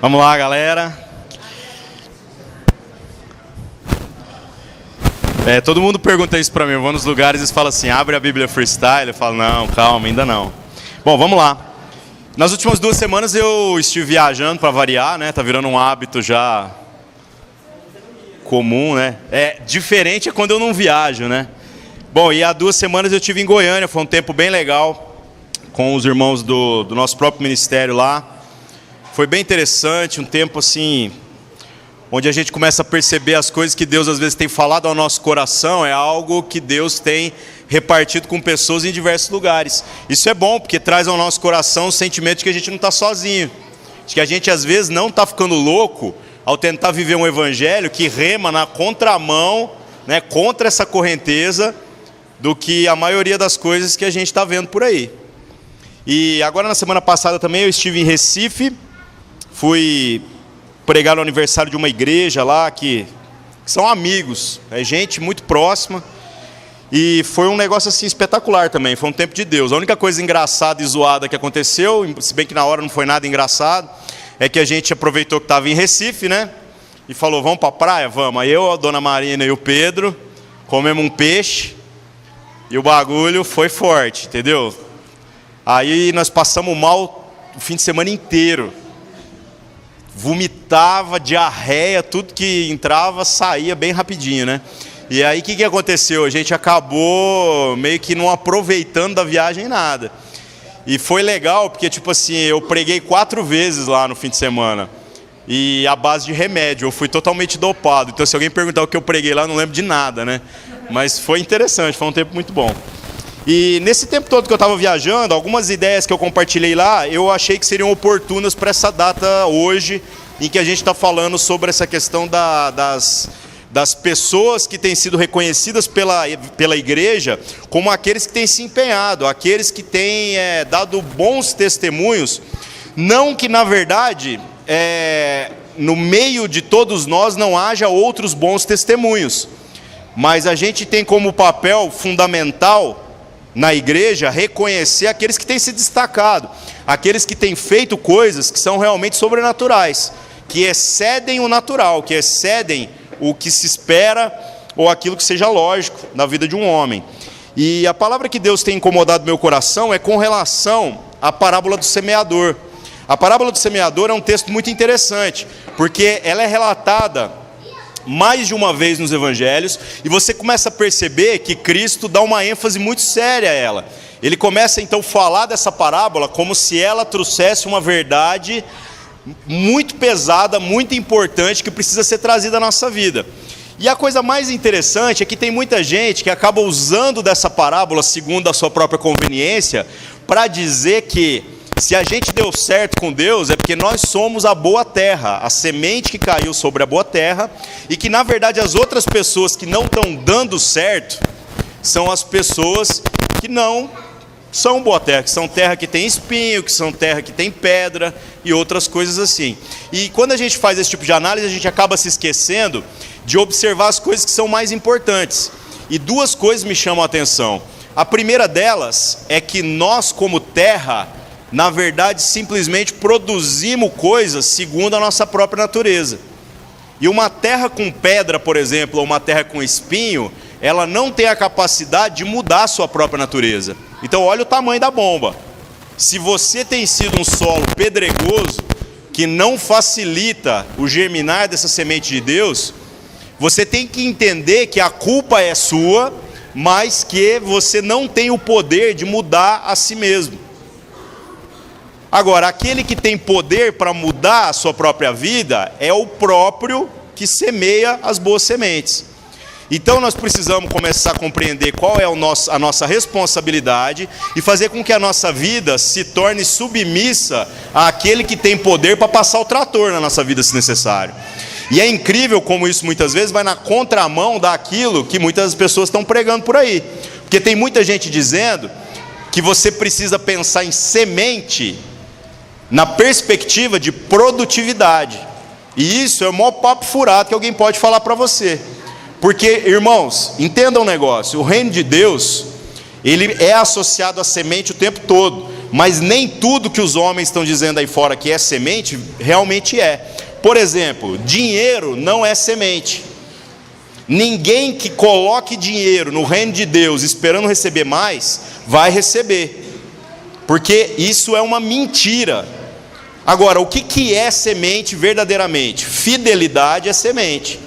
Vamos lá, galera. Todo mundo pergunta isso pra mim. Eu vou nos lugares e fala assim: abre a Bíblia freestyle. Eu falo: não, calma, ainda não. Bom, vamos lá. Nas últimas 2 semanas eu estive viajando para variar, né? Tá virando um hábito já comum, né? Diferente é quando eu não viajo, né? Bom, e há 2 semanas eu estive em Goiânia. Foi um tempo bem legal com os irmãos do nosso próprio ministério lá. Foi bem interessante, um tempo assim, onde a gente começa a perceber as coisas que Deus às vezes tem falado ao nosso coração. É algo que Deus tem repartido com pessoas em diversos lugares. Isso é bom, porque traz ao nosso coração o sentimento de que a gente não está sozinho, de que a gente às vezes não está ficando louco ao tentar viver um evangelho que rema na contramão, né, contra essa correnteza do que a maioria das coisas que a gente está vendo por aí. E agora na semana passada também eu estive em Recife. Fui pregar no aniversário de uma igreja lá, que são amigos, é gente muito próxima. E foi um negócio assim espetacular também, foi um tempo de Deus. A única coisa engraçada e zoada que aconteceu, se bem que na hora não foi nada engraçado, é que a gente aproveitou que estava em Recife, né? E falou: vamos para a praia? Vamos. Aí eu, a dona Marina e o Pedro comemos um peixe e o bagulho foi forte, entendeu? Aí nós passamos mal o fim de semana inteiro. Vomitava, diarreia, tudo que entrava saía bem rapidinho, né? E aí o que aconteceu? A gente acabou meio que não aproveitando da viagem nada. E foi legal porque, tipo assim, eu preguei 4 vezes lá no fim de semana. E à base de remédio, eu fui totalmente dopado. Então se alguém perguntar o que eu preguei lá, eu não lembro de nada, né? Mas foi interessante, foi um tempo muito bom. E nesse tempo todo que eu estava viajando, algumas ideias que eu compartilhei lá, eu achei que seriam oportunas para essa data hoje, em que a gente está falando sobre essa questão das pessoas que têm sido reconhecidas pela igreja como aqueles que têm se empenhado, aqueles que têm dado bons testemunhos. Não que, na verdade, no meio de todos nós não haja outros bons testemunhos, mas a gente tem como papel fundamental na igreja reconhecer aqueles que têm se destacado, aqueles que têm feito coisas que são realmente sobrenaturais, que excedem o natural, que excedem o que se espera ou aquilo que seja lógico na vida de um homem. E a palavra que Deus tem incomodado meu coração é com relação à parábola do semeador. A parábola do semeador é um texto muito interessante, porque ela é relatada mais de uma vez nos evangelhos, e você começa a perceber que Cristo dá uma ênfase muito séria a ela. Ele começa então a falar dessa parábola como se ela trouxesse uma verdade muito pesada, muito importante, que precisa ser trazida à nossa vida. E a coisa mais interessante é que tem muita gente que acaba usando dessa parábola segundo a sua própria conveniência, para dizer que se a gente deu certo com Deus é porque nós somos a boa terra, a semente que caiu sobre a boa terra, e que na verdade as outras pessoas que não estão dando certo são as pessoas que não são boa terra, que são terra que tem espinho, que são terra que tem pedra e outras coisas assim. E quando a gente faz esse tipo de análise, a gente acaba se esquecendo de observar as coisas que são mais importantes. E 2 coisas me chamam a atenção. A primeira delas é que nós, como terra, na verdade, simplesmente produzimos coisas segundo a nossa própria natureza. E uma terra com pedra, por exemplo, ou uma terra com espinho, ela não tem a capacidade de mudar a sua própria natureza. Então olha o tamanho da bomba. Se você tem sido um solo pedregoso, que não facilita o germinar dessa semente de Deus, você tem que entender que a culpa é sua, mas que você não tem o poder de mudar a si mesmo. Agora, aquele que tem poder para mudar a sua própria vida é o próprio que semeia as boas sementes. Então nós precisamos começar a compreender qual é a nossa responsabilidade e fazer com que a nossa vida se torne submissa àquele que tem poder para passar o trator na nossa vida, se necessário. E é incrível como isso muitas vezes vai na contramão daquilo que muitas pessoas estão pregando por aí. Porque tem muita gente dizendo que você precisa pensar em semente na perspectiva de produtividade. E isso é o maior papo furado que alguém pode falar para você. Porque, irmãos, entendam um negócio: o reino de Deus, ele é associado à semente o tempo todo, mas nem tudo que os homens estão dizendo aí fora que é semente, realmente é. Por exemplo, dinheiro não é semente. Ninguém que coloque dinheiro no reino de Deus esperando receber mais, vai receber, porque isso é uma mentira. Agora, o que é semente verdadeiramente? Fidelidade é semente,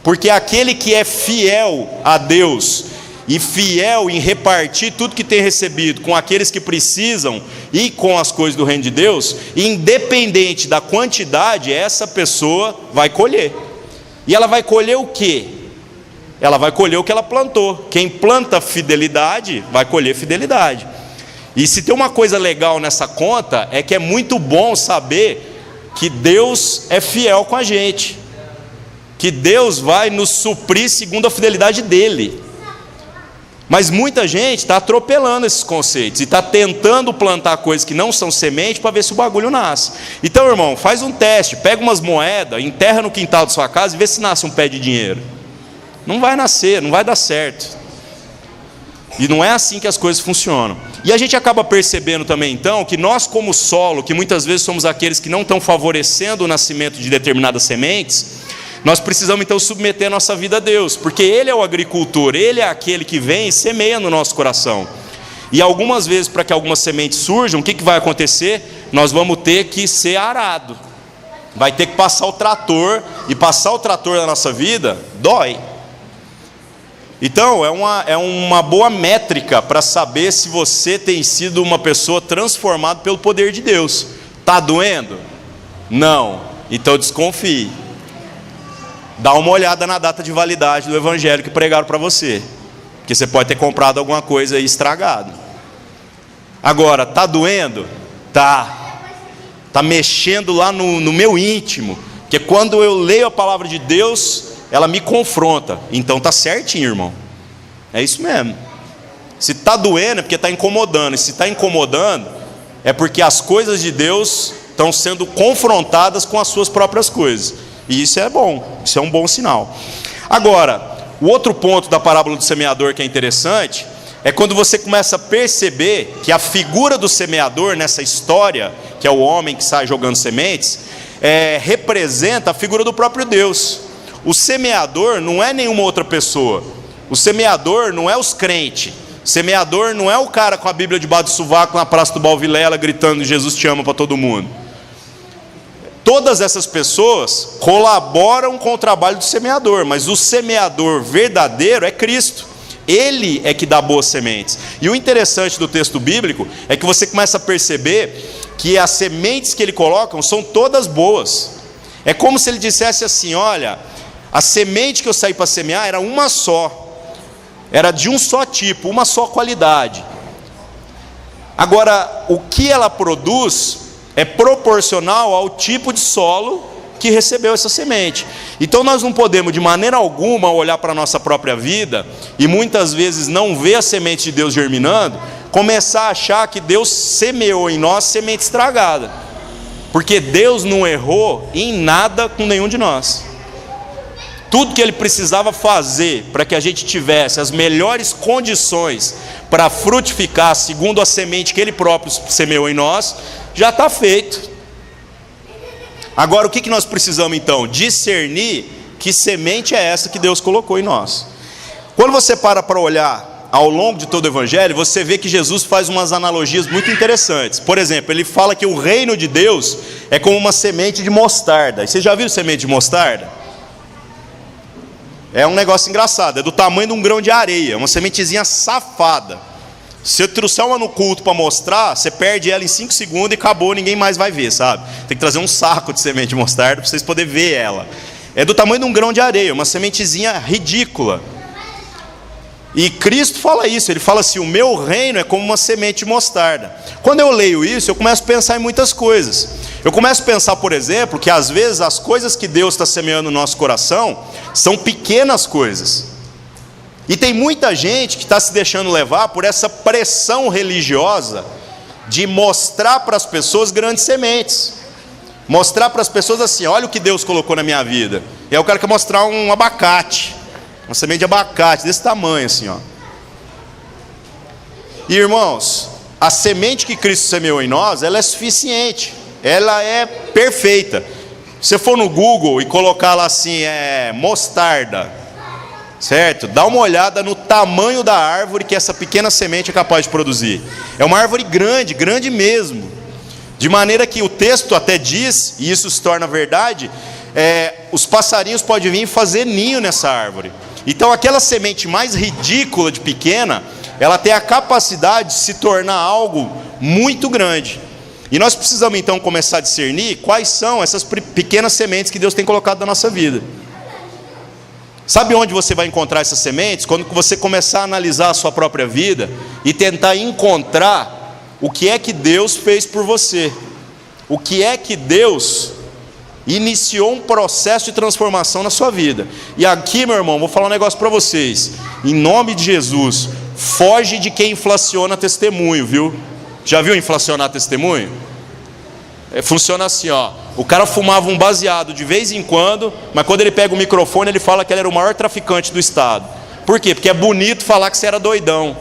porque aquele que é fiel a Deus e fiel em repartir tudo que tem recebido com aqueles que precisam e com as coisas do reino de Deus, independente da quantidade, essa pessoa vai colher. E ela vai colher o quê? Ela vai colher o que ela plantou. Quem planta fidelidade vai colher fidelidade. E se tem uma coisa legal nessa conta, é que é muito bom saber que Deus é fiel com a gente, que Deus vai nos suprir segundo a fidelidade dele. Mas muita gente está atropelando esses conceitos e está tentando plantar coisas que não são semente para ver se o bagulho nasce. Então, irmão, faz um teste, pega umas moedas, enterra no quintal da sua casa e vê se nasce um pé de dinheiro. Não vai nascer, não vai dar certo. E não é assim que as coisas funcionam. E a gente acaba percebendo também, então, que nós como solo, que muitas vezes somos aqueles que não estão favorecendo o nascimento de determinadas sementes, nós precisamos então submeter a nossa vida a Deus, porque Ele é o agricultor, Ele é aquele que vem e semeia no nosso coração. E algumas vezes, para que algumas sementes surjam, o que vai acontecer? Nós vamos ter que ser arado, vai ter que passar o trator, e passar o trator na nossa vida, dói. Então, é uma boa métrica para saber se você tem sido uma pessoa transformada pelo poder de Deus. Está doendo? Não. Então desconfie. Dá uma olhada na data de validade do evangelho que pregaram para você, porque você pode ter comprado alguma coisa aí estragado. Agora, está doendo? Está mexendo lá no meu íntimo, porque quando eu leio a palavra de Deus, ela me confronta. Então está certinho, irmão. É isso mesmo. Se está doendo é porque está incomodando. E se está incomodando é porque as coisas de Deus estão sendo confrontadas com as suas próprias coisas. E isso é bom. Isso é um bom sinal. Agora, o outro ponto da parábola do semeador que é interessante é quando você começa a perceber que a figura do semeador nessa história, que é o homem que sai jogando sementes, representa a figura do próprio Deus. O semeador não é nenhuma outra pessoa. O semeador não é os crentes. O semeador não é o cara com a Bíblia debaixo do sovaco na Praça do Balvilela gritando Jesus te ama para todo mundo. Todas essas pessoas colaboram com o trabalho do semeador, mas o semeador verdadeiro é Cristo. Ele é que dá boas sementes. E o interessante do texto bíblico é que você começa a perceber que as sementes que ele coloca são todas boas. É como se ele dissesse assim: olha, a semente que eu saí para semear era uma só, era de um só tipo, uma só qualidade. Agora, o que ela produz é proporcional ao tipo de solo que recebeu essa semente. Então nós não podemos de maneira alguma olhar para a nossa própria vida e muitas vezes não ver a semente de Deus germinando, começar a achar que Deus semeou em nós semente estragada, porque Deus não errou em nada com nenhum de nós. Tudo que Ele precisava fazer para que a gente tivesse as melhores condições para frutificar segundo a semente que Ele próprio semeou em nós, já está feito. Agora, o que nós precisamos então? Discernir que semente é essa que Deus colocou em nós. Quando você para olhar ao longo de todo o Evangelho, você vê que Jesus faz umas analogias muito interessantes. Por exemplo, Ele fala que o reino de Deus é como uma semente de mostarda. Você já viu semente de mostarda? É um negócio engraçado, é do tamanho de um grão de areia, uma sementezinha safada. Se você trouxer uma no culto para mostrar, você perde ela em 5 segundos e acabou, ninguém mais vai ver, sabe? Tem que trazer um saco de semente de mostarda para vocês poderem ver ela. É do tamanho de um grão de areia, uma sementezinha ridícula. E Cristo fala isso, Ele fala assim: o meu reino é como uma semente de mostarda. Quando eu leio isso, eu começo a pensar em muitas coisas. Eu começo a pensar, por exemplo, que às vezes as coisas que Deus está semeando no nosso coração são pequenas coisas. E tem muita gente que está se deixando levar por essa pressão religiosa de mostrar para as pessoas grandes sementes. Mostrar para as pessoas assim: olha o que Deus colocou na minha vida. E aí o cara quer mostrar um abacate, uma semente de abacate desse tamanho assim, ó. E irmãos, a semente que Cristo semeou em nós, ela é suficiente, ela é perfeita. Se você for no Google e colocar lá assim, mostarda, certo? Dá uma olhada no tamanho da árvore que essa pequena semente é capaz de produzir. É uma árvore grande, grande mesmo. De maneira que o texto até diz, e isso se torna verdade, os passarinhos podem vir fazer ninho nessa árvore. Então aquela semente mais ridícula de pequena, ela tem a capacidade de se tornar algo muito grande. E nós precisamos então começar a discernir quais são essas pequenas sementes que Deus tem colocado na nossa vida. Sabe onde você vai encontrar essas sementes? Quando você começar a analisar a sua própria vida e tentar encontrar o que é que Deus fez por você. O que é que Deus iniciou um processo de transformação na sua vida. E aqui, meu irmão, vou falar um negócio para vocês. Em nome de Jesus, foge de quem inflaciona testemunho, viu? Já viu inflacionar testemunho? Funciona assim, ó. O cara fumava um baseado de vez em quando, mas quando ele pega o microfone, ele fala que ele era o maior traficante do estado. Por quê? Porque é bonito falar que você era doidão.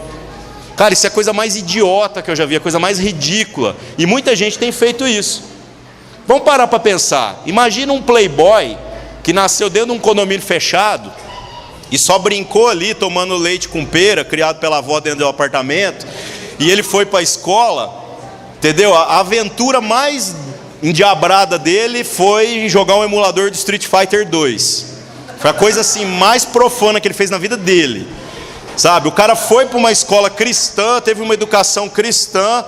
Cara, isso é a coisa mais idiota que eu já vi, a coisa mais ridícula. E muita gente tem feito isso. Vamos parar para pensar. Imagina um playboy que nasceu dentro de um condomínio fechado e só brincou ali tomando leite com pera, criado pela avó dentro do apartamento, e ele foi para a escola, entendeu? A aventura mais endiabrada dele foi jogar um emulador do Street Fighter 2. Foi a coisa assim mais profana que ele fez na vida dele. Sabe, o cara foi para uma escola cristã, teve uma educação cristã,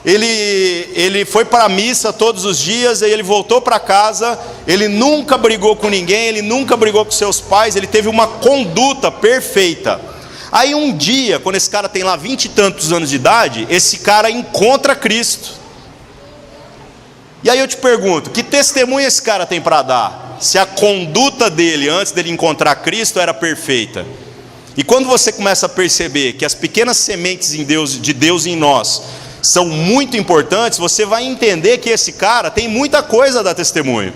ele foi para a missa todos os dias, aí ele voltou para casa, ele nunca brigou com ninguém, ele nunca brigou com seus pais, ele teve uma conduta perfeita. Aí um dia, quando esse cara tem lá 20 e tantos anos de idade, esse cara encontra Cristo. E aí eu te pergunto, que testemunho esse cara tem para dar? Se a conduta dele, antes dele encontrar Cristo, era perfeita. E quando você começa a perceber que as pequenas sementes de Deus em nós são muito importantes, você vai entender que esse cara tem muita coisa a dar testemunho.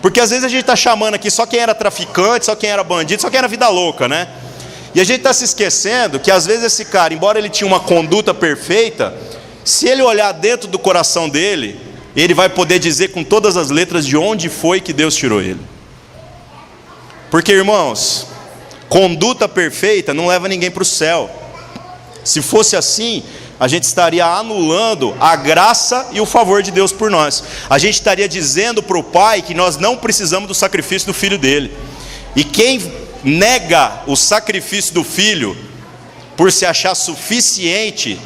Porque às vezes a gente está chamando aqui só quem era traficante, só quem era bandido, só quem era vida louca, né? E a gente está se esquecendo que às vezes esse cara, embora ele tinha uma conduta perfeita, se ele olhar dentro do coração dele, ele vai poder dizer com todas as letras de onde foi que Deus tirou ele. Porque, irmãos, conduta perfeita não leva ninguém para o céu. Se fosse assim, a gente estaria anulando a graça e o favor de Deus por nós. A gente estaria dizendo para o Pai que nós não precisamos do sacrifício do Filho dele. E quem nega o sacrifício do Filho por se achar suficiente,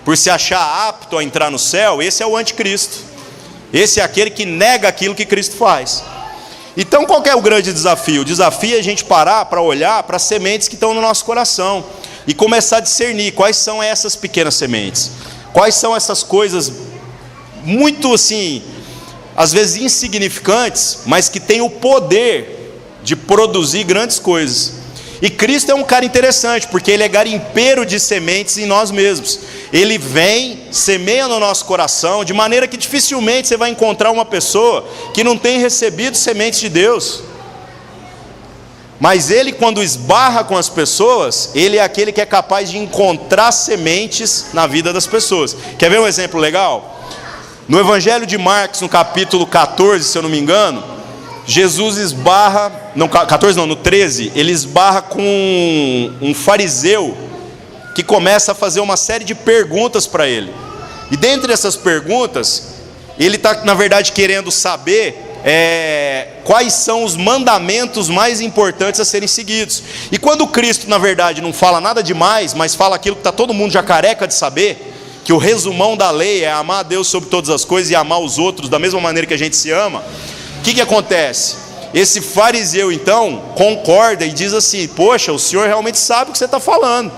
por se achar apto a entrar no céu, esse é o anticristo. Esse é aquele que nega aquilo que Cristo faz. Então qual que é o grande desafio? O desafio é a gente parar para olhar para as sementes que estão no nosso coração e começar a discernir quais são essas pequenas sementes, quais são essas coisas muito assim, às vezes insignificantes, mas que têm o poder de produzir grandes coisas. E Cristo é um cara interessante, porque ele é garimpeiro de sementes em nós mesmos. Ele vem, semeia no nosso coração, de maneira que dificilmente você vai encontrar uma pessoa que não tem recebido sementes de Deus. Mas ele, quando esbarra com as pessoas, ele é aquele que é capaz de encontrar sementes na vida das pessoas. Quer ver um exemplo legal? No Evangelho de Marcos, no capítulo 14, se eu não me engano, Jesus esbarra, no 13, ele esbarra com um fariseu que começa a fazer uma série de perguntas para ele. E dentre essas perguntas, ele está, na verdade, querendo saber quais são os mandamentos mais importantes a serem seguidos. E quando Cristo, na verdade, não fala nada demais, mas fala aquilo que está todo mundo já careca de saber, que o resumão da lei é amar a Deus sobre todas as coisas e amar os outros da mesma maneira que a gente se ama, o que acontece? Esse fariseu então concorda e diz assim: poxa, o senhor realmente sabe o que você está falando.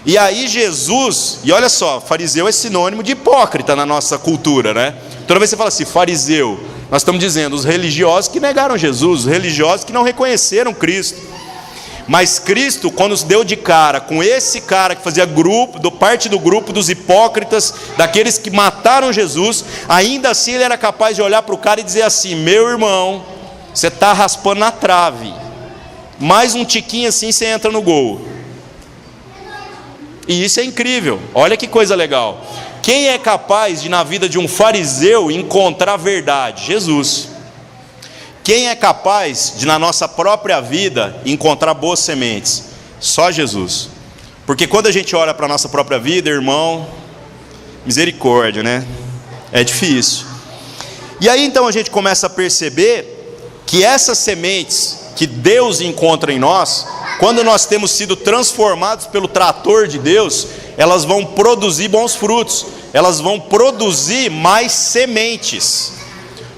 E aí Jesus, e olha só, fariseu é sinônimo de hipócrita na nossa cultura, né? Toda vez que você fala assim, fariseu, nós estamos dizendo os religiosos que negaram Jesus, os religiosos que não reconheceram Cristo. Mas Cristo, quando se deu de cara com esse cara que fazia parte do grupo dos hipócritas, daqueles que mataram Jesus, ainda assim ele era capaz de olhar para o cara e dizer assim: meu irmão, você está raspando na trave, mais um tiquinho assim você entra no gol. E isso é incrível, olha que coisa legal. Quem é capaz de, na vida de um fariseu, encontrar verdade? Jesus. Quem é capaz de, na nossa própria vida, encontrar boas sementes? Só Jesus. Porque quando a gente olha para a nossa própria vida, irmão, misericórdia, né? É difícil. E aí então a gente começa a perceber que essas sementes que Deus encontra em nós, quando nós temos sido transformados pelo trator de Deus, elas vão produzir bons frutos, elas vão produzir mais sementes.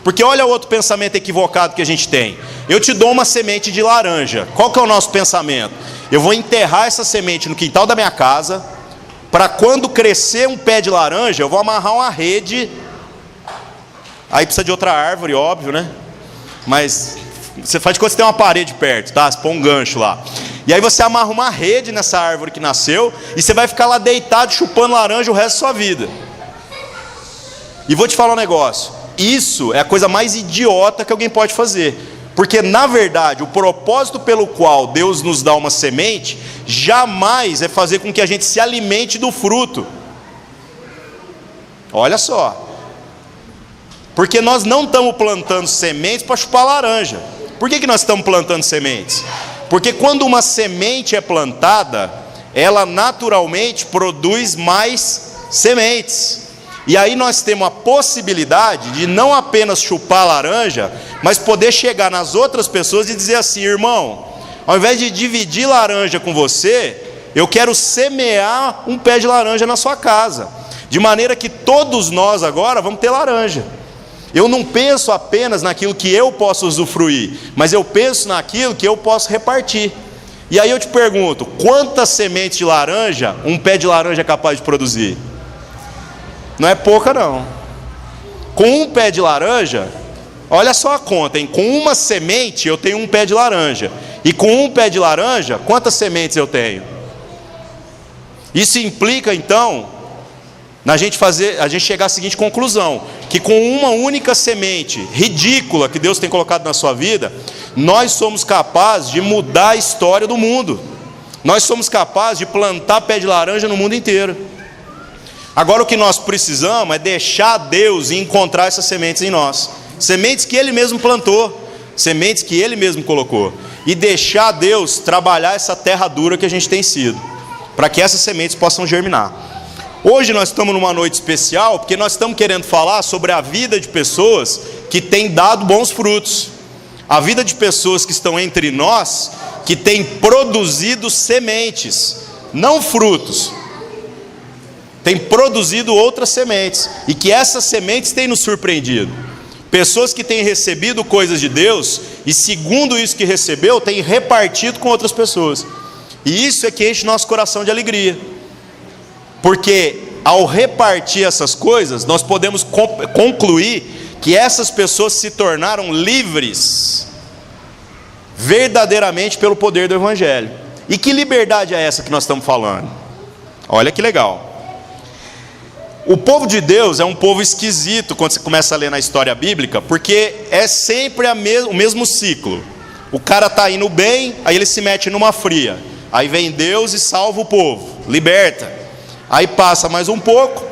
Porque olha o outro pensamento equivocado que a gente tem. Eu te dou uma semente de laranja. Qual que é o nosso pensamento? Eu vou enterrar essa semente no quintal da minha casa, para quando crescer um pé de laranja, eu vou amarrar uma rede. Aí precisa de outra árvore, óbvio, né? Mas você faz de conta que você tem uma parede perto, tá? Você põe um gancho lá. E aí você amarra uma rede nessa árvore que nasceu, e você vai ficar lá deitado chupando laranja o resto da sua vida. E vou te falar um negócio. Isso é a coisa mais idiota que alguém pode fazer. Porque na verdade o propósito pelo qual Deus nos dá uma semente jamais é fazer com que a gente se alimente do fruto. Olha só. Porque nós não estamos plantando sementes para chupar laranja. Por que nós estamos plantando sementes? Porque quando uma semente é plantada, ela naturalmente produz mais sementes. E aí nós temos a possibilidade de não apenas chupar laranja, mas poder chegar nas outras pessoas e dizer assim: irmão, ao invés de dividir laranja com você, eu quero semear um pé de laranja na sua casa, de maneira que todos nós agora vamos ter laranja. Eu não penso apenas naquilo que eu posso usufruir, mas eu penso naquilo que eu posso repartir. E aí eu te pergunto, quantas sementes de laranja um pé de laranja é capaz de produzir? Não é pouca não. Com um pé de laranja, olha só a conta, hein? Com uma semente eu tenho um pé de laranja. E com um pé de laranja, quantas sementes eu tenho? Isso implica então a gente chegar à seguinte conclusão: que com uma única semente ridícula que Deus tem colocado na sua vida, nós somos capazes de mudar a história do mundo. Nós somos capazes de plantar pé de laranja no mundo inteiro. Agora o que nós precisamos é deixar Deus e encontrar essas sementes em nós. Sementes que Ele mesmo plantou, sementes que Ele mesmo colocou. E deixar Deus trabalhar essa terra dura que a gente tem sido, para que essas sementes possam germinar. Hoje nós estamos numa noite especial, porque nós estamos querendo falar sobre a vida de pessoas que têm dado bons frutos. A vida de pessoas que estão entre nós, que têm produzido sementes, não frutos. Tem produzido outras sementes, e que essas sementes têm nos surpreendido. Pessoas que têm recebido coisas de Deus, e segundo isso que recebeu, têm repartido com outras pessoas. E isso é que enche nosso coração de alegria. Porque ao repartir essas coisas, nós podemos concluir que essas pessoas se tornaram livres, verdadeiramente pelo poder do Evangelho. E que liberdade é essa que nós estamos falando? Olha que legal. O povo de Deus é um povo esquisito quando você começa a ler na história bíblica, porque é sempre o mesmo ciclo. O cara está indo bem, aí ele se mete numa fria. Aí vem Deus e salva o povo, liberta. Aí passa mais um pouco,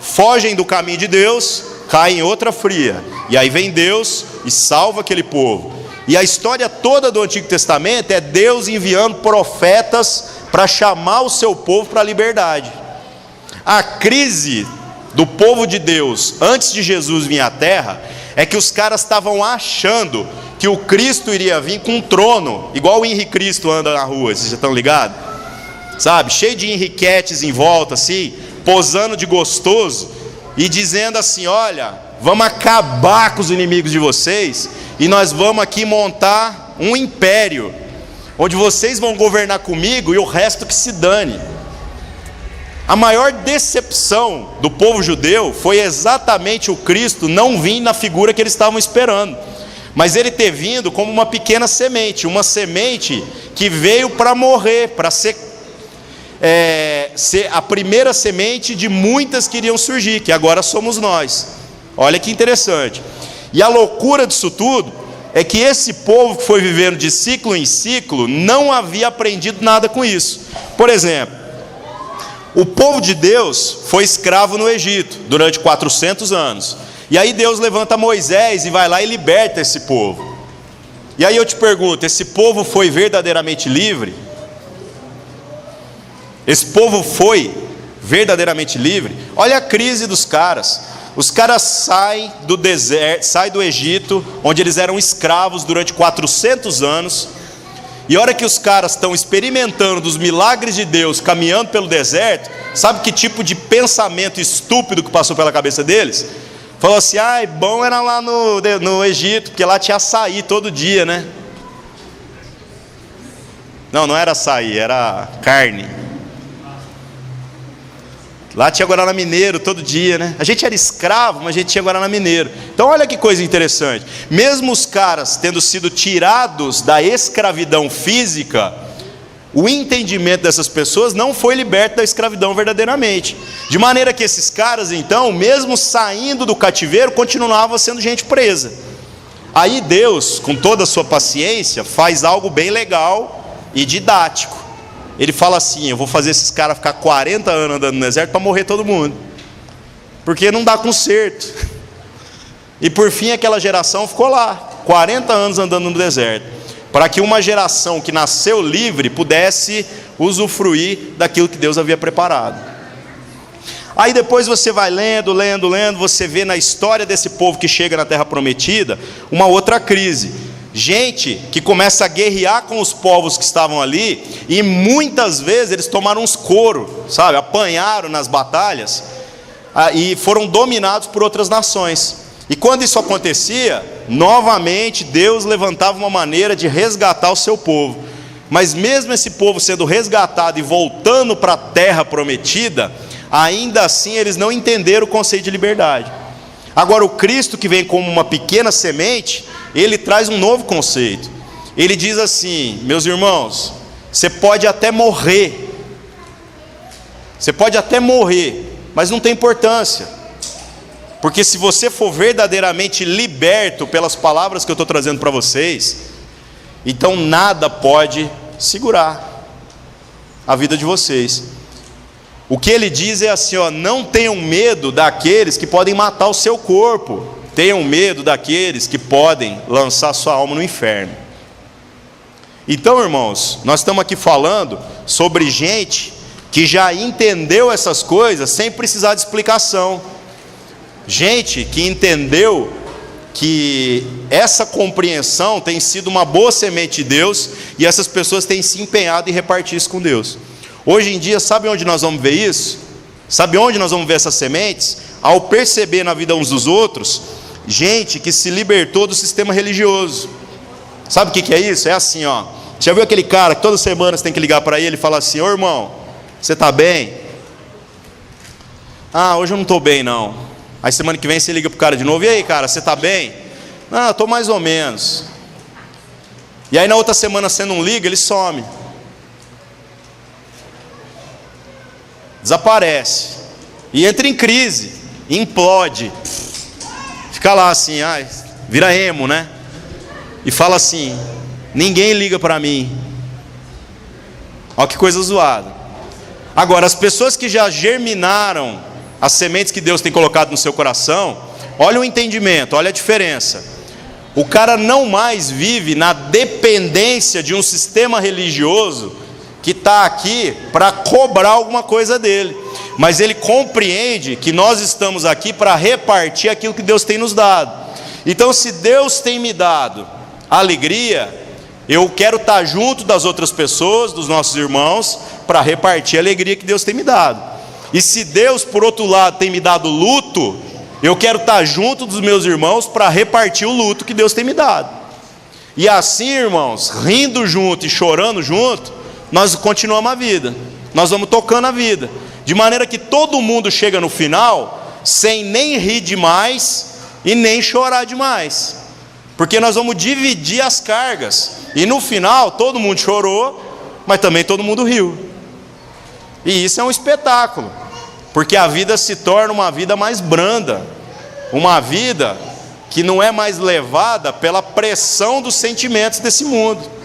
fogem do caminho de Deus, caem em outra fria. E aí vem Deus e salva aquele povo. E a história toda do Antigo Testamento é Deus enviando profetas para chamar o seu povo para a liberdade. A crise do povo de Deus antes de Jesus vir à terra é que os caras estavam achando que o Cristo iria vir com um trono, igual o Henrique Cristo anda na rua, vocês já estão ligados? Sabe, cheio de henriquetes em volta assim, posando de gostoso e dizendo assim: olha, vamos acabar com os inimigos de vocês e nós vamos aqui montar um império, onde vocês vão governar comigo e o resto que se dane. A maior decepção do povo judeu foi exatamente o Cristo não vir na figura que eles estavam esperando, mas ele ter vindo como uma pequena semente, uma semente que veio para morrer, para ser a primeira semente de muitas que iriam surgir, que agora somos nós. Olha que interessante. E a loucura disso tudo é que esse povo que foi vivendo de ciclo em ciclo não havia aprendido nada com isso. Por exemplo, O povo de Deus foi escravo no Egito durante 400 anos. E aí Deus levanta Moisés e vai lá e liberta esse povo. E aí eu te pergunto, esse povo foi verdadeiramente livre? Esse povo foi verdadeiramente livre? Olha a crise dos caras. Os caras saem do deserto, saem do Egito, onde eles eram escravos durante 400 anos. E a hora que os caras estão experimentando dos milagres de Deus, caminhando pelo deserto, sabe que tipo de pensamento estúpido que passou pela cabeça deles? Falou assim: bom era lá no Egito, porque lá tinha açaí todo dia, né? Não era açaí, era carne. Lá tinha Guaraná Mineiro todo dia, né? A gente era escravo, mas a gente tinha Guaraná Mineiro. Então olha que coisa interessante. Mesmo os caras tendo sido tirados da escravidão física, o entendimento dessas pessoas não foi liberto da escravidão verdadeiramente. De maneira que esses caras, então, mesmo saindo do cativeiro, continuavam sendo gente presa. Aí Deus, com toda a sua paciência, faz algo bem legal e didático. Ele fala assim: eu vou fazer esses caras ficar 40 anos andando no deserto para morrer todo mundo, porque não dá conserto. E por fim aquela geração ficou lá, 40 anos andando no deserto, para que uma geração que nasceu livre pudesse usufruir daquilo que Deus havia preparado. Aí depois você vai lendo, você vê na história desse povo que chega na Terra Prometida uma outra crise. Gente que começa a guerrear com os povos que estavam ali, e muitas vezes eles tomaram uns couro, sabe? Apanharam nas batalhas e foram dominados por outras nações. E quando isso acontecia, novamente Deus levantava uma maneira de resgatar o seu povo. Mas mesmo esse povo sendo resgatado e voltando para a Terra Prometida, ainda assim eles não entenderam o conceito de liberdade. Agora o Cristo, que vem como uma pequena semente, ele traz um novo conceito. Ele diz assim: meus irmãos, você pode até morrer, mas não tem importância, porque se você for verdadeiramente liberto pelas palavras que eu estou trazendo para vocês, então nada pode segurar a vida de vocês. O que ele diz é assim: não tenham medo daqueles que podem matar o seu corpo, tenham medo daqueles que podem lançar sua alma no inferno. Então, irmãos, nós estamos aqui falando sobre gente que já entendeu essas coisas sem precisar de explicação. Gente que entendeu que essa compreensão tem sido uma boa semente de Deus, e essas pessoas têm se empenhado em repartir isso com Deus. Hoje em dia, sabe onde nós vamos ver isso? Sabe onde nós vamos ver essas sementes? Ao perceber na vida uns dos outros gente que se libertou do sistema religioso. Sabe o que é isso? É assim, já viu aquele cara que toda semana você tem que ligar para ele e falar assim: ô irmão, você está bem? Hoje eu não estou bem não. Aí semana que vem você liga para o cara de novo: e aí cara, você está bem? Não, eu estou mais ou menos. E aí na outra semana você não liga, ele some, desaparece e entra em crise, implode, fica lá assim, vira emo, né? E fala assim: ninguém liga para mim. Olha que coisa zoada. Agora, as pessoas que já germinaram as sementes que Deus tem colocado no seu coração, olha o entendimento, olha a diferença. O cara não mais vive na dependência de um sistema religioso que está aqui para cobrar alguma coisa dele, mas ele compreende que nós estamos aqui para repartir aquilo que Deus tem nos dado. Então, se Deus tem me dado alegria, eu quero estar junto das outras pessoas, dos nossos irmãos, para repartir a alegria que Deus tem me dado. E se Deus, por outro lado, tem me dado luto, eu quero estar junto dos meus irmãos para repartir o luto que Deus tem me dado. E assim, irmãos, rindo junto e chorando junto, nós continuamos a vida, nós vamos tocando a vida, de maneira que todo mundo chega no final sem nem rir demais e nem chorar demais, porque nós vamos dividir as cargas, e no final todo mundo chorou, mas também todo mundo riu. E isso é um espetáculo, porque a vida se torna uma vida mais branda, uma vida que não é mais levada pela pressão dos sentimentos desse mundo.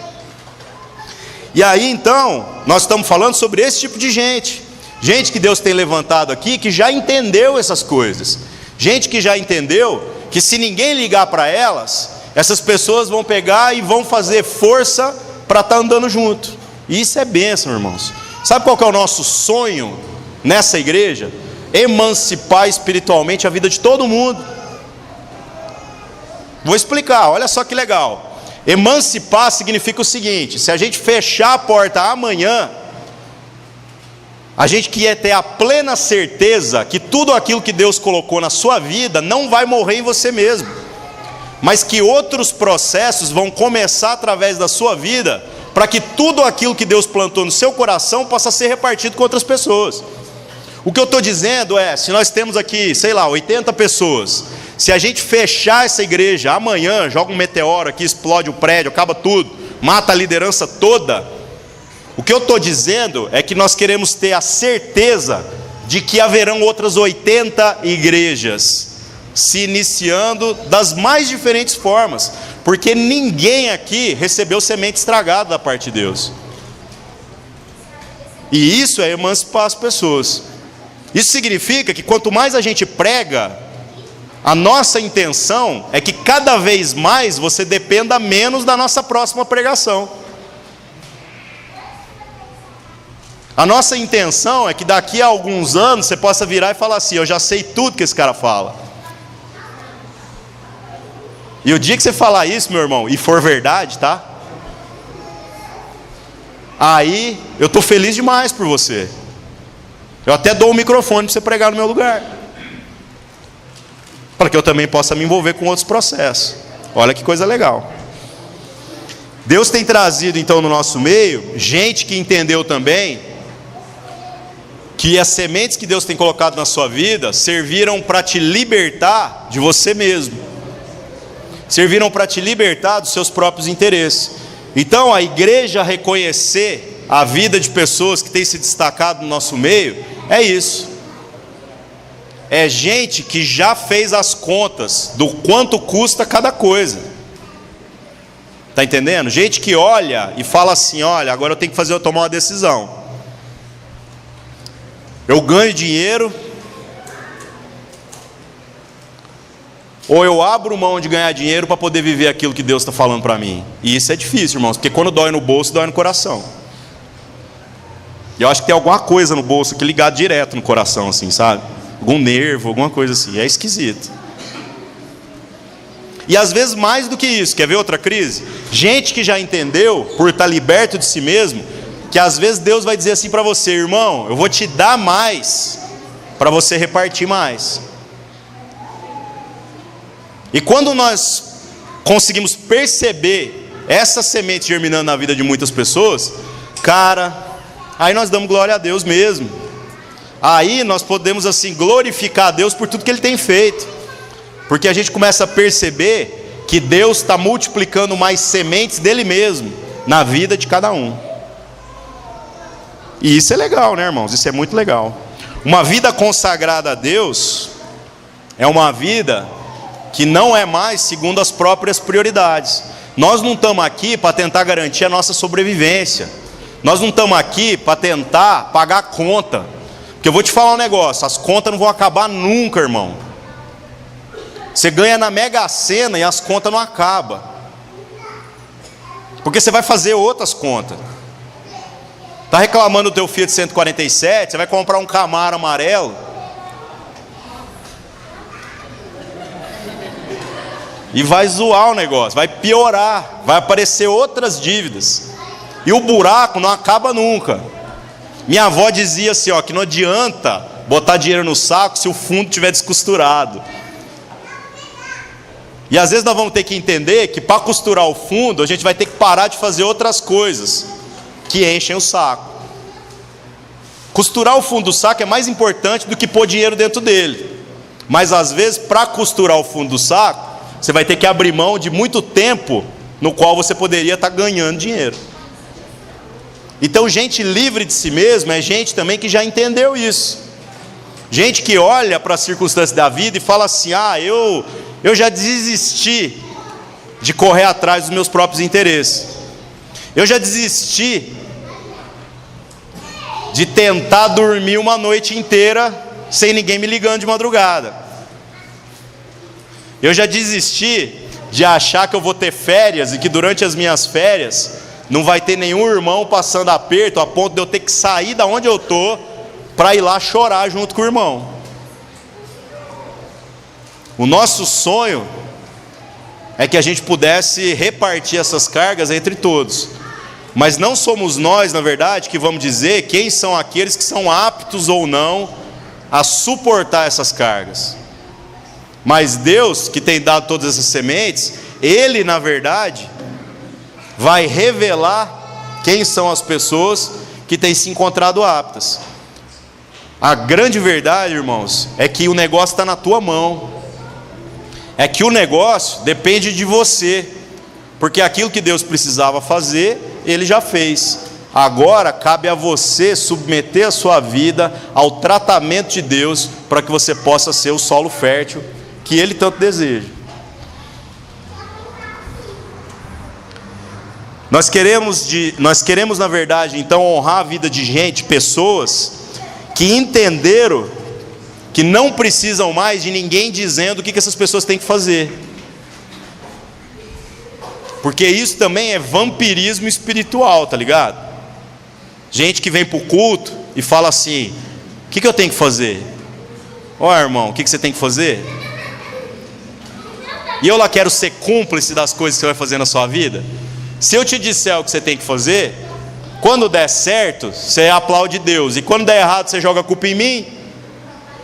E aí então, nós estamos falando sobre esse tipo de gente, Gente que Deus tem levantado aqui, que já entendeu essas coisas. Gente que já entendeu que se ninguém ligar para elas, essas pessoas vão pegar e vão fazer força para estar andando junto. E isso é bênção, irmãos. Sabe qual que é o nosso sonho nessa igreja? Emancipar espiritualmente a vida de todo mundo. Vou explicar, olha só que legal. Emancipar significa o seguinte: se a gente fechar a porta amanhã, a gente quer ter a plena certeza que tudo aquilo que Deus colocou na sua vida não vai morrer em você mesmo, mas que outros processos vão começar através da sua vida, para que tudo aquilo que Deus plantou no seu coração possa ser repartido com outras pessoas. O que eu estou dizendo é, se nós temos aqui, sei lá, 80 pessoas, se a gente fechar essa igreja amanhã, joga um meteoro aqui, explode o prédio, acaba tudo, mata a liderança toda, o que eu estou dizendo é que nós queremos ter a certeza de que haverão outras 80 igrejas se iniciando das mais diferentes formas, porque ninguém aqui recebeu semente estragada da parte de Deus. E isso é emancipar as pessoas. Isso significa que quanto mais a gente prega, a nossa intenção é que cada vez mais você dependa menos da nossa próxima pregação. A nossa intenção é que daqui a alguns anos você possa virar e falar assim: eu já sei tudo que esse cara fala. E o dia que você falar isso, meu irmão, e for verdade, tá? Aí eu estou feliz demais por você. Eu até dou um microfone para você pregar no meu lugar, para que eu também possa me envolver com outros processos. Olha que coisa legal. Deus tem trazido então no nosso meio gente que entendeu também que as sementes que Deus tem colocado na sua vida serviram para te libertar de você mesmo, serviram para te libertar dos seus próprios interesses. Então a igreja reconhecer a vida de pessoas que têm se destacado no nosso meio é isso. É gente que já fez as contas do quanto custa cada coisa. Está entendendo? Gente que olha e fala assim: olha, agora eu tenho que tomar uma decisão. Eu ganho dinheiro, ou eu abro mão de ganhar dinheiro para poder viver aquilo que Deus está falando para mim. E isso é difícil, irmãos, porque quando dói no bolso, dói no coração. E eu acho que tem alguma coisa no bolso aqui ligado direto no coração, assim, sabe? Algum nervo, alguma coisa assim. É esquisito. E às vezes mais do que isso. Quer ver outra crise? Gente que já entendeu, por estar liberto de si mesmo, que às vezes Deus vai dizer assim para você: irmão, eu vou te dar mais para você repartir mais. E quando nós conseguimos perceber essa semente germinando na vida de muitas pessoas, cara, aí nós damos glória a Deus mesmo. Aí nós podemos assim glorificar a Deus por tudo que Ele tem feito, porque a gente começa a perceber que Deus está multiplicando mais sementes dele mesmo na vida de cada um. E isso é legal, né, irmãos? Isso é muito legal. Uma vida consagrada a Deus é uma vida que não é mais segundo as próprias prioridades. Nós não estamos aqui para tentar garantir a nossa sobrevivência. Nós não estamos aqui para tentar pagar a conta. Porque eu vou te falar um negócio: as contas não vão acabar nunca, irmão. Você ganha na Mega Sena e as contas não acabam, porque você vai fazer outras contas. Está reclamando do teu Fiat 147, você vai comprar um Camaro amarelo, e vai zoar o negócio, vai piorar, vai aparecer outras dívidas, e o buraco não acaba nunca. Minha avó dizia assim, ó, que não adianta botar dinheiro no saco se o fundo estiver descosturado. E às vezes nós vamos ter que entender que para costurar o fundo, a gente vai ter que parar de fazer outras coisas que enchem o saco. Costurar o fundo do saco é mais importante do que pôr dinheiro dentro dele. Mas às vezes, para costurar o fundo do saco, você vai ter que abrir mão de muito tempo no qual você poderia estar ganhando dinheiro. Então, gente livre de si mesma é gente também que já entendeu isso. Gente que olha para as circunstâncias da vida e fala assim: ah, eu já desisti de correr atrás dos meus próprios interesses. Eu já desisti de tentar dormir uma noite inteira sem ninguém me ligando de madrugada. Eu já desisti de achar que eu vou ter férias e que durante as minhas férias não vai ter nenhum irmão passando aperto a ponto de eu ter que sair da onde eu tô para ir lá chorar junto com o irmão. O nosso sonho é que a gente pudesse repartir essas cargas entre todos, mas não somos nós, na verdade, que vamos dizer quem são aqueles que são aptos ou não a suportar essas cargas. Mas Deus, que tem dado todas essas sementes, Ele, na verdade, vai revelar quem são as pessoas que têm se encontrado aptas. A grande verdade, irmãos, é que o negócio está na tua mão. É que o negócio depende de você. Porque aquilo que Deus precisava fazer, Ele já fez. Agora cabe a você submeter a sua vida ao tratamento de Deus, para que você possa ser o solo fértil que Ele tanto deseja. Nós queremos, na verdade, então, honrar a vida de gente, pessoas que entenderam que não precisam mais de ninguém dizendo o que essas pessoas têm que fazer. Porque isso também é vampirismo espiritual, tá ligado? Gente que vem para o culto e fala assim: o que eu tenho que fazer? Ó, irmão, o que você tem que fazer? E eu lá quero ser cúmplice das coisas que você vai fazer na sua vida. Se eu te disser o que você tem que fazer, quando der certo, você aplaude Deus, e quando der errado, você joga a culpa em mim.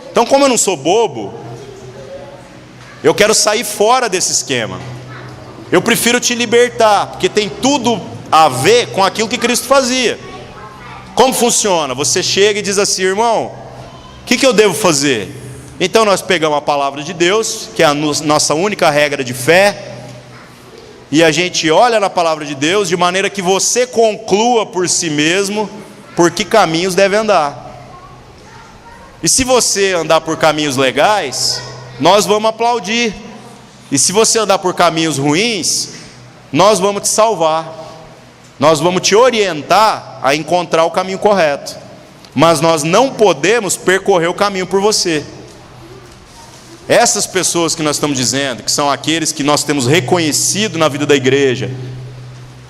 Então, como eu não sou bobo, eu quero sair fora desse esquema. Eu prefiro te libertar, porque tem tudo a ver com aquilo que Cristo fazia. Como funciona? Você chega e diz assim: irmão, o que eu devo fazer? Então nós pegamos a palavra de Deus, que é a nossa única regra de fé, e a gente olha na palavra de Deus de maneira que você conclua por si mesmo por que caminhos deve andar. E se você andar por caminhos legais, nós vamos aplaudir. E se você andar por caminhos ruins, nós vamos te salvar. Nós vamos te orientar a encontrar o caminho correto. Mas nós não podemos percorrer o caminho por você. Essas pessoas que nós estamos dizendo, que são aqueles que nós temos reconhecido na vida da igreja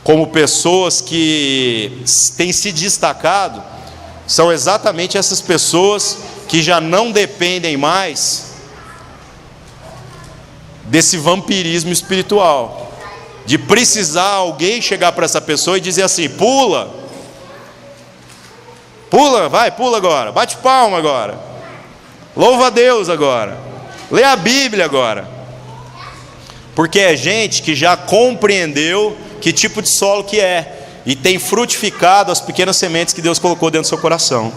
como pessoas que têm se destacado, são exatamente essas pessoas que já não dependem mais desse vampirismo espiritual, de precisar alguém chegar para essa pessoa e dizer assim: pula, vai, pula agora, bate palma agora, louva a Deus agora, lê a Bíblia agora. Porque é gente que já compreendeu que tipo de solo que é, e tem frutificado as pequenas sementes que Deus colocou dentro do seu coração.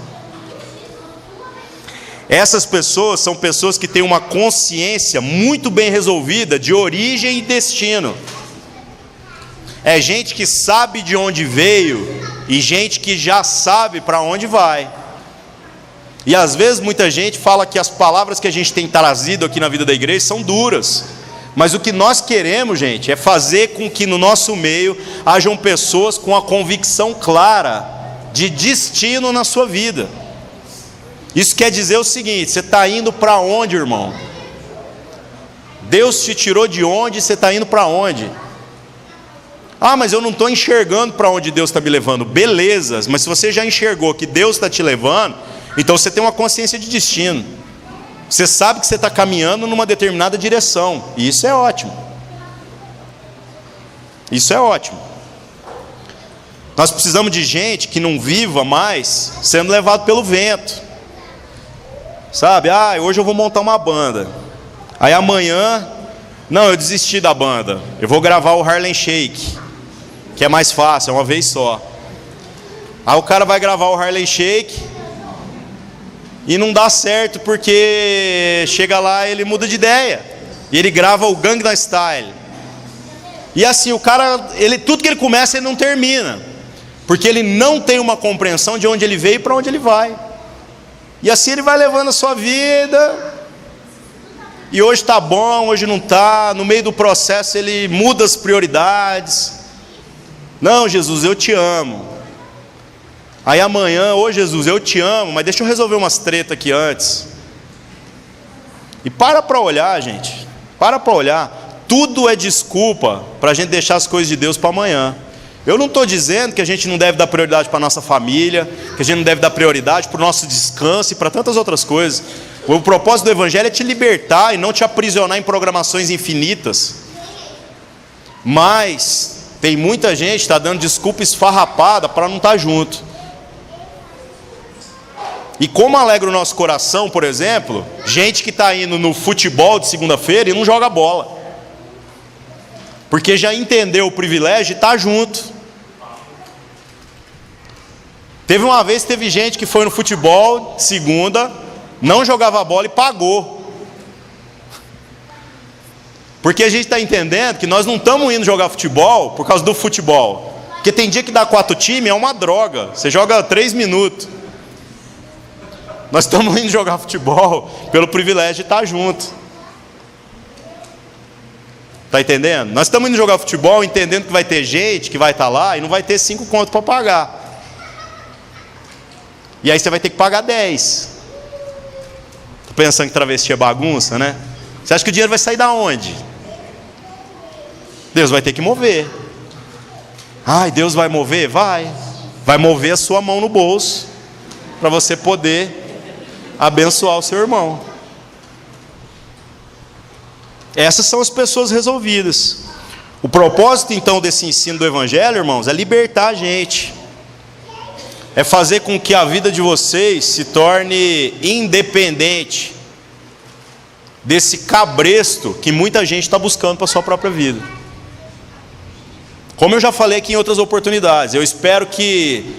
Essas pessoas são pessoas que têm uma consciência muito bem resolvida de origem e destino. É gente que sabe de onde veio e gente que já sabe para onde vai. E às vezes muita gente fala que as palavras que a gente tem trazido aqui na vida da igreja são duras. Mas o que nós queremos, gente, é fazer com que no nosso meio hajam pessoas com a convicção clara de destino na sua vida. Isso quer dizer o seguinte: você está indo para onde, irmão? Deus te tirou de onde, você está indo para onde? Ah, mas eu não estou enxergando para onde Deus está me levando. Beleza, mas se você já enxergou que Deus está te levando, então você tem uma consciência de destino. Você sabe que você está caminhando numa determinada direção, e isso é ótimo. Isso é ótimo. Nós precisamos de gente que não viva mais sendo levado pelo vento. Sabe, hoje eu vou montar uma banda. Aí amanhã, não, eu desisti da banda, eu vou gravar o Harlem Shake, que é mais fácil, é uma vez só. Aí o cara vai gravar o Harlem Shake e não dá certo, porque chega lá, ele muda de ideia e ele grava o Gangnam Style. E assim, o cara, tudo que ele começa, ele não termina, porque ele não tem uma compreensão de onde ele veio e para onde ele vai. E assim ele vai levando a sua vida, e hoje está bom, hoje não está. No meio do processo ele muda as prioridades. Não, Jesus, eu te amo. Aí amanhã, ô Jesus, eu te amo, mas deixa eu resolver umas tretas aqui antes. E para olhar, gente. Para olhar. Tudo é desculpa para a gente deixar as coisas de Deus para amanhã. Eu não estou dizendo que a gente não deve dar prioridade para a nossa família, que a gente não deve dar prioridade para o nosso descanso e para tantas outras coisas. O propósito do Evangelho é te libertar e não te aprisionar em programações infinitas. Mas tem muita gente que está dando desculpa esfarrapada para não estar junto. E como alegra o nosso coração, por exemplo, gente que está indo no futebol de segunda-feira e não joga bola. Porque já entendeu o privilégio de estar junto. Teve uma vez, teve gente que foi no futebol de segunda, não jogava bola e pagou. Porque a gente está entendendo que nós não estamos indo jogar futebol por causa do futebol. Porque tem dia que dá 4 times, é uma droga. Você joga 3 minutos. Nós estamos indo jogar futebol pelo privilégio de estar junto. Está entendendo? Nós estamos indo jogar futebol entendendo que vai ter gente que vai estar lá e não vai ter 5 contos para pagar. E aí você vai ter que pagar 10. Estou pensando que travesti é bagunça, né? Você acha que o dinheiro vai sair da onde? Deus vai ter que mover. Ai, Deus vai mover? Vai. Vai mover a sua mão no bolso para você poder abençoar o seu irmão. Essas são as pessoas resolvidas. O propósito então desse ensino do Evangelho, irmãos, é libertar a gente. É fazer com que a vida de vocês se torne independente desse cabresto que muita gente está buscando para a sua própria vida. Como eu já falei aqui em outras oportunidades, eu espero que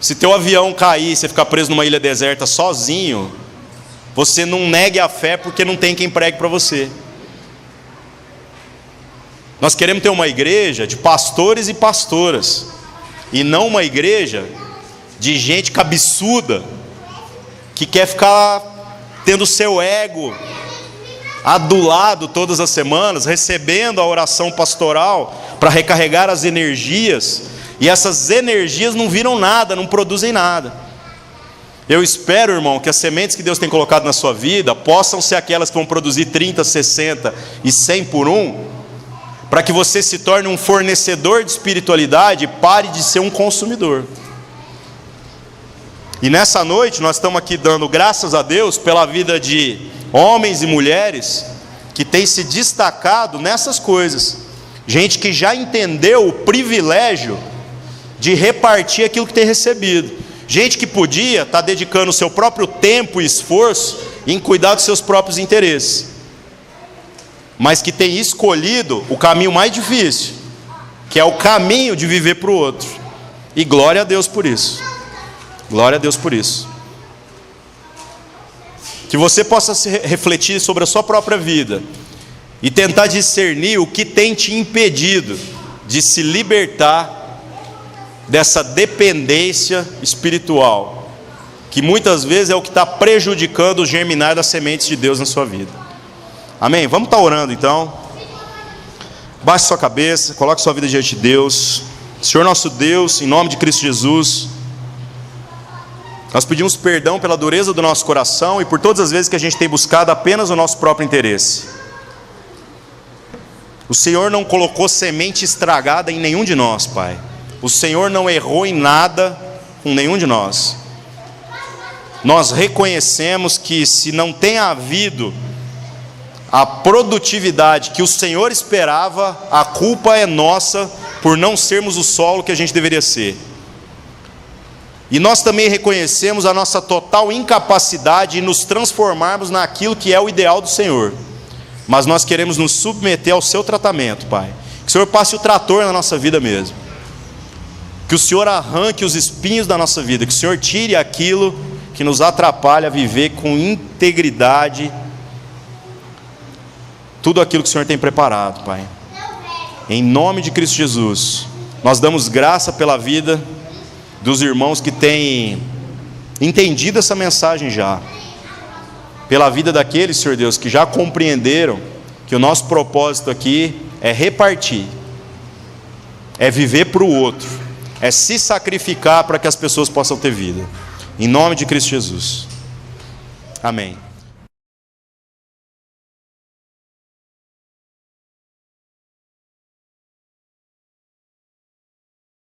se teu avião cair, você ficar preso numa ilha deserta sozinho, você não negue a fé porque não tem quem pregue para você. Nós queremos ter uma igreja de pastores e pastoras, e não uma igreja de gente cabeçuda, que quer ficar tendo seu ego adulado todas as semanas, recebendo a oração pastoral para recarregar as energias, e essas energias não viram nada, não produzem nada. Eu espero, irmão, que as sementes que Deus tem colocado na sua vida possam ser aquelas que vão produzir 30, 60 e 100 por um, para que você se torne um fornecedor de espiritualidade e pare de ser um consumidor. E nessa noite nós estamos aqui dando graças a Deus pela vida de homens e mulheres que têm se destacado nessas coisas. Gente que já entendeu o privilégio de repartir aquilo que tem recebido. Gente que podia estar dedicando o seu próprio tempo e esforço em cuidar dos seus próprios interesses, mas que tem escolhido o caminho mais difícil, que é o caminho de viver para o outro. E glória a Deus por isso. Glória a Deus por isso. Que você possa refletir sobre a sua própria vida e tentar discernir o que tem te impedido de se libertar dessa dependência espiritual, que muitas vezes é o que está prejudicando o germinar das sementes de Deus na sua vida. Amém? Vamos estar orando então. Baixe sua cabeça, coloque sua vida diante de Deus. Senhor nosso Deus, em nome de Cristo Jesus, nós pedimos perdão pela dureza do nosso coração e por todas as vezes que a gente tem buscado apenas o nosso próprio interesse. O Senhor não colocou semente estragada em nenhum de nós, Pai. O Senhor não errou em nada com nenhum de nós. Nós reconhecemos que se não tem havido a produtividade que o Senhor esperava, a culpa é nossa por não sermos o solo que a gente deveria ser. E nós também reconhecemos a nossa total incapacidade de nos transformarmos naquilo que é o ideal do Senhor. Mas nós queremos nos submeter ao seu tratamento, Pai. Que o Senhor passe o trator na nossa vida mesmo. Que o Senhor arranque os espinhos da nossa vida. Que o Senhor tire aquilo que nos atrapalha a viver com integridade tudo aquilo que o Senhor tem preparado, Pai. Em nome de Cristo Jesus, nós damos graça pela vida dos irmãos que têm entendido essa mensagem já. Pela vida daqueles, Senhor Deus, que já compreenderam que o nosso propósito aqui é repartir, é viver para o outro, é se sacrificar para que as pessoas possam ter vida. Em nome de Cristo Jesus. Amém.